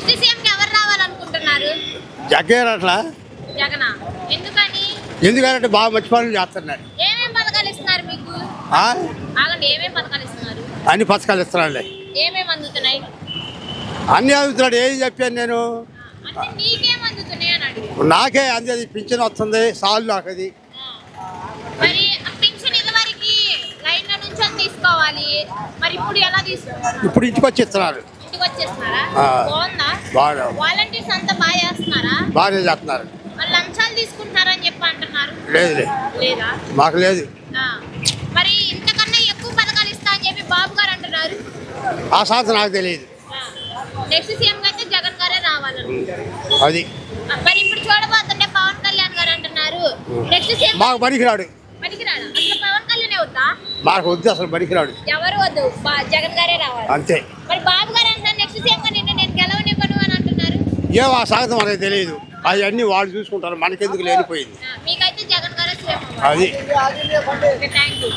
Next CM ఎవరు రావాలనుకుంటున్నారు? జగన్ అట్లా. జగనా? ఎందుకని? ఎందుకంటే బాగా మంచి పనులు చేస్తున్నాడు. ఏమేం పథకాలు ఇస్తున్నారు మీకు? ఆగండి, ఏమేం పథకాలు ఇస్తున్నారు? అన్ని పథకాలు ఇస్తున్నాడు. ఏమేమి అందుతున్నాయి? అన్ని అందుతున్నాడు. ఏం చెప్పాను నేను? అంటే నీకేం అందుతున్నాయి అని అడిగాను. నాకే అందేది పింఛన్ వస్తుంది, సార్లు నాకు అది. మరి పింఛన్ ఇదివరకు లైన్ లో నుంచి తీసుకోవాలి, మరి ఇప్పుడు ఎలా తీసుకుంటారు? ఇప్పుడు ఇంటికి వచ్చి ఇస్తున్నారు. ఇంటికి వచ్చేస్తున్నారా? బాగుందా? బాగా. వాలంటీర్స్ అంతా బాగా చేస్తున్నారా? బాగానే చేస్తున్నారు. మరి లంచాలు తీసుకుంటున్నారని చెప్పి అంటున్నారు. లేదు లేదా? మాకు లేదు. మరి ఇంతకన్నా ఎక్కువ పథకాలు ఇస్తా అని చెప్పి బాబు గారు అంటున్నారు. ఆ సంగతి నాకు తెలియదు. నెక్స్ట్ సీఎం అయితే జగన్ గారే రావాలనుకుంటున్నారు. అది మరి ఇప్పుడు చూడబోతుంటే పవన్ కళ్యాణ్ గారు అంటున్నారు నెక్స్ట్ సీఎం మాకు పనికిరాడు. పనికిరాడు? అసలు పవన్ కళ్యాణ్ వద్దా? మాకు వద్దు, అసలు పనికిరాడు. ఎవరు వద్దు, జగన్ గారే రావాలి అంతే. మరి బాబు గారు అంటున్నారు నెక్స్ట్ సీఎం గా నేను గెలవనివ్వను అని అంటున్నారు. ఏమో ఆ సంగతి మనకు తెలియదు. అవన్నీ వాళ్ళు చూసుకుంటారు, మనకెందుకు లేనిపోయింది. మీకైతే జగన్ గారే సీఎం అది. Thank you.